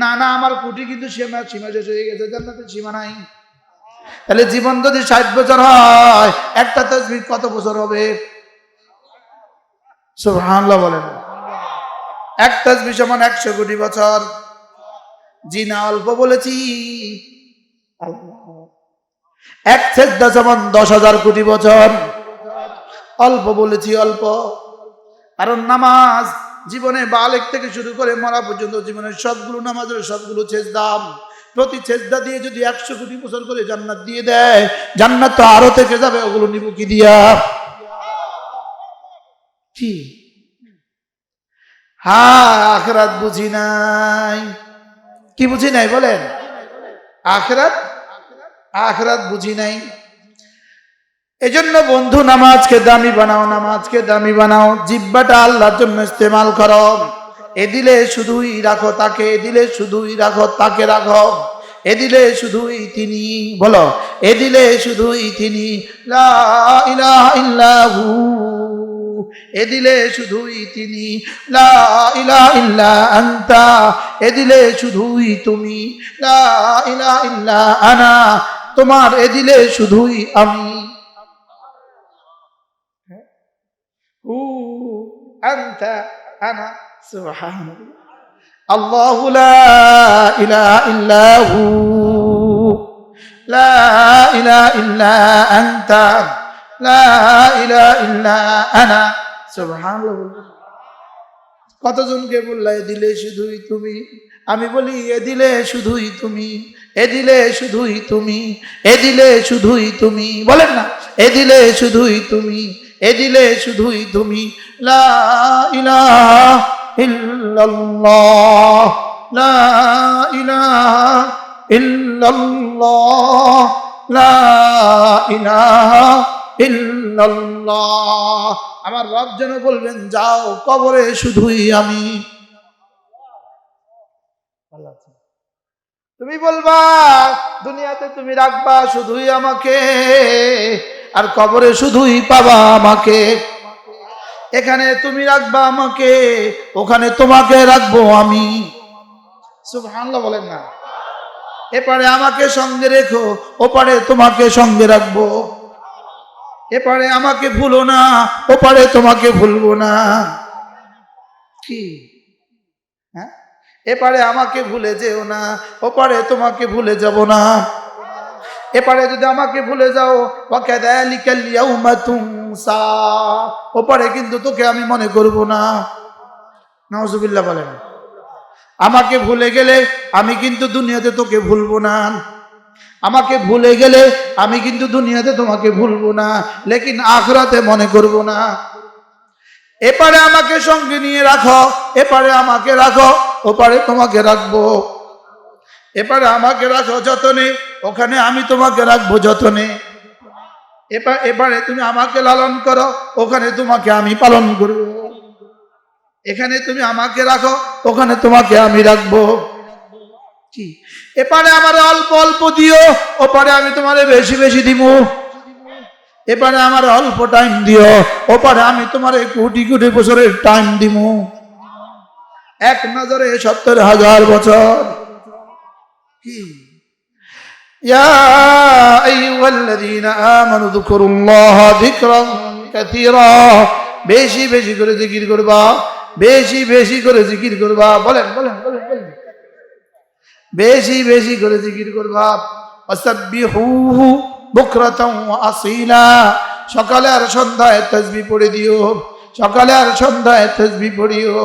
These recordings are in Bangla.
না না, আমার কোটি কিন্তু সীমা শেষ হয়ে গেছে, জান্নাতের সীমা নাই। তাহলে জীবন যদি 60 বছর হয়, একটা তাসবিহ কত বছর হবে? সুবহানাল্লাহ বলেন। এক তাসবিহ সমান 100 কোটি বছর। জি না, অল্প বলেছি? এক সেজদা সমান 10,000 কোটি বছর। অল্প বলেছি? অল্প। কারণ নামাজ জীবনে বালেগ থেকে শুরু করে মরা পর্যন্ত জীবনের সবগুলো নামাজের সবগুলো সেজদা। প্রতি সেজদা দিয়ে যদি 100 কোটি বছর করে জান্নাত দিয়ে দেয়, জান্নাত তো আরো থেকে যাবে, ওগুলো নিব কি দিয়া? কি? হ্যাঁ, আখিরাত বুঝি নাই। কি বুঝি নাই বলেন? আখিরাত আখিরাত বুঝি নাই। এজন্য বন্ধু, নামাজকে দামি বানাও, নামাজকে দামি বানাও। জিহ্বাটা আল্লাহর জন্য ইস্তেমাল করো। এ দিলে শুধুই রাখো তাকে, এ দিলে শুধুই রাখো তাকে, রাখো এ দিলে শুধুই তিনি। বলো, এ দিলে শুধুই তিনি। লা ইলাহা ইল্লাহু, এ দিলে শুধুই তিনি। লা ইলাহা ইল্লা আনতা, এ দিলে শুধুই তুমি। লা ইলাহা ইল্লা আনা, তোমার এ দিলে শুধুই আমি। আনতা আনা, সুবহানাল্লাহ। আল্লাহু লা ইলাহা ইল্লাহু, লা ইলাহা ইল্লা আনতা, লা ইলাহা ইল্লা আনা, সুবহানাল্লাহ। কতজনকে বললা এ দিলে শুধুই তুমি? আমি বলি এ দিলে শুধুই তুমি, এ দিলে শুধুই তুমি, এ দিলে শুধুই তুমি। বলেন না, এ দিলে শুধুই তুমি, এ দিলে শুধুই তুমি। লা ইলাহা ইল্লাল্লাহ, লা ইলাহা ইল্লাল্লাহ, লা ইলাহা ইল্লাল্লাহ। আমার রব যেন বলবেন, যাও কবরে শুধুই আমি। তুমি বলবা দুনিয়াতে তুমি রাখবা শুধুই আমাকে, আর কবরে শুধুই পাবা আমাকে। এখানে তুমি রাখবা আমাকে, ওখানে তোমাকে রাখবো আমি। সুবহানাল্লাহ বলেন না? এপারে আমাকে সঙ্গে রেখো, ওপারে তোমাকে সঙ্গে রাখবো। এপারে আমাকে ভুলো না, ওপারে তোমাকে ভুলবো না। কি? হ্যাঁ, এপারে আমাকে ভুলে যেও না, ওপারে তোমাকে ভুলে যাব না। এপারে যদি আমাকে ভুলে যাও, ওয়াকাযালিকাল ইয়াউমা তুনসা, ওপারে কিন্তু তোকে আমি মনে করব না। নাউজুবিল্লাহ বলেন। আমাকে ভুলে গেলে আমি কিন্তু দুনিয়াতে তোকে ভুলবো না। আমাকে ভুলে গেলে আমি কিন্তু দুনিয়াতে তোমাকে ভুলবো না, লেকিন আখিরাতে মনে করব না। এপারে আমাকে সঙ্গে নিয়ে রাখো, এপারে আমাকে রাখো, ওপারে তোমাকে রাখবো। এপারে আমাকে রাখো যতনে, ওখানে আমি তোমাকে রাখবো যতনে। এবারে তুমি আমাকে লালন করো, ওখানে তোমাকে আমি পালন করব। এখানে তুমি আমাকে রাখো, ওখানে তোমাকে আমি রাখবো। কি? এপারে আমার অল্প অল্প দিও, ওপারে আমি তোমারে বেশি বেশি দিব। এপারে আমার অল্প টাইম দিও, ওপারে আমি তোমারে কোটি কোটি বছরের টাইম দিব। এক নজরে 70,000 বছর। কি? ইয়া আইয়ুহাল্লাযীনা আমানু যকুরুল্লাহা যিকরান কাসীরা, বেশি বেশি করে জিকির করবা, বেশি বেশি করে জিকির করবা। বলেন বলেন বলেন বলেন, বেশি বেশি করে জিকির করবা। ওয়াসাব্বিহুহু বুকরাতাও ওয়া আসীলা, সকালে আর সন্ধ্যায় তাসবিহ পড়ে দিও, সকালে আর সন্ধ্যায় তাসবিহ পড়িও,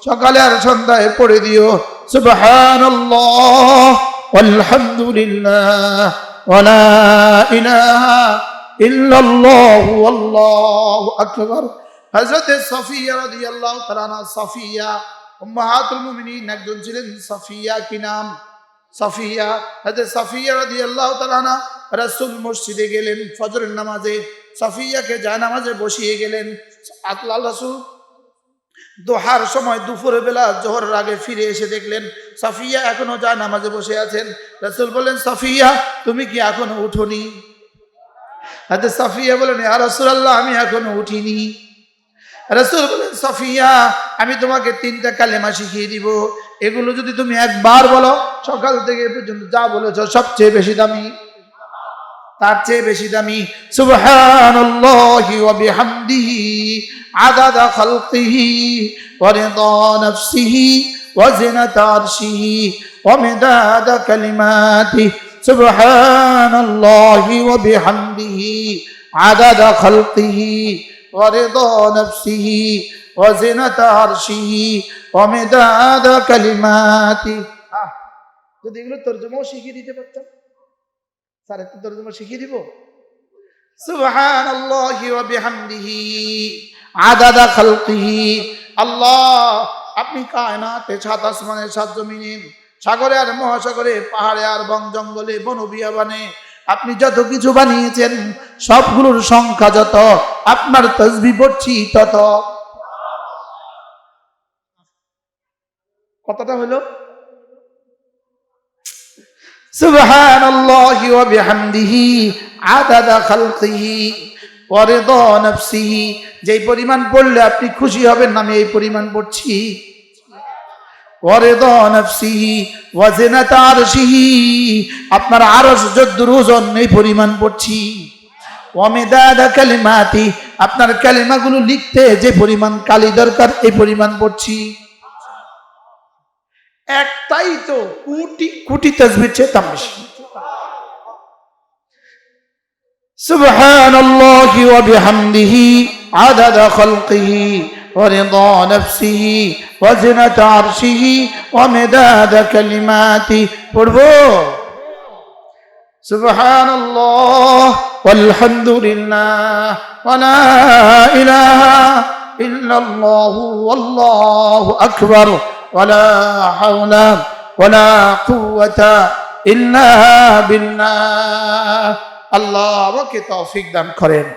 সকালে আর সন্ধ্যায় পড়ে দিও সুবহানাল্লাহ ওয়ালহামদুলিল্লাহ ওয়া লা ইলাহা ইল্লাল্লাহু আল্লাহু আকবার। হযরত সাফিয়া রাদিয়াল্লাহু তাআলা আনহা, সাফিয়া উম্মাহাতুল মুমিনিন একজন ছিলেন। সাফিয়া কি নাম? সাফিয়া। হযরত সাফিয়া রাদিয়াল্লাহু তাআলা আনহা রাসূল মসজিদে গেলেন ফজরের নামাজে, সাফিয়াকে জায়নামাজে বসিয়ে গেলেন। আল্লাহ রাসূল দোহার সময় দুপুরের বেলা জোহরের আগে ফিরে এসে দেখলেন সাফিয়া এখনো জায়নামাজে বসে আছেন। রাসূল বললেন, সাফিয়া তুমি কি এখনো উঠোনি? হযরত সাফিয়া বলেন, ইয়া রাসূলুল্লাহ আমি এখনো উঠিনি। রাসূল বলেন, সাফিয়া আমি তোমাকে 3টা কালেমা শিখিয়ে দিব, এগুলো যদি তুমি একবার বলো, সকাল থেকে এ পর্যন্ত যা বলেছো সবচেয়ে বেশি দামি, তার চেয়ে বেশি দামি। সুবহানাল্লাহি ওয়া বিহামদিহি আদাদা খালকিহি ওয়া রিদা নাফসিহি ওয়া জিনাতা আরশিহি ওয়া মিদাদা কালিমাতিহি। সুবহানাল্লাহি ওয়া বিহামদিহি আদাদা খালকিহি ওয়া রিদা নাফসিহি ওয়া জিনাতা আরশিহি ওয়া মিদাদা কালিমাতিহি। যদি এগুলো তরজমাও শিখিয়ে দিতে পারতাম, স্যার একটু তরজমা শিখিয়ে দিব। সুবহানাল্লাহি ওয়া বিহামদিহি আদাদা খালকিহি। আল্লাহ, আপনি কায়নাতে, সাত আসমানে, সাত জমিনে, সাগরে আর মহাসাগরে, পাহাড়ে আর বন জঙ্গলে, বন বিয়াবানে আপনি যত কিছু বানিয়েছেন সবগুলোর সংখ্যা যত, আপনার তাসবিহ পড়ছি তত। কতটা হলো? সুবহানাল্লাহি ওয়া বিহামদিহি আদাদা খালকিহি ওয়া রিদা নাফসিহি। যেই পরিমাণ পড়লে আপনি খুশি হবেন আমি এই পরিমাণ পড়ছি। ওয়া রিদা নাফসিহি ওয়া জিনাতা আরশিহি, আপনার আরশ যদ্দুর ওজন এই পরিমাণ পড়ছি। ওয়া মিদাদা কালিমাতি, আপনার কালিমাগুলো লিখতে যে পরিমাণ কালি দরকার এই পরিমাণ পড়ছি। একটাই তো কোটি কোটি তাসবিহ চেয়ে দাম বেশি। সুবহানাল্লাহি ওয়া বিহামদিহি আদাদা খালকিহি ওয়া রিদা নাফসিহি ওয়া জিনাতা আরশিহি ওয়া মিদাদা কালিমাতিহি। পড়বো? সুবহানাল্লাহ ওয়ালহামদুলিল্লাহ ওয়া লা ইলাহা ইল্লাল্লাহু ওয়াল্লাহু আকবার ওয়া লা হাওলা ওয়া লা কুওয়াতা ইল্লা বিল্লাহ। আল্লাহ আমাকে তৌফিক দান করেন।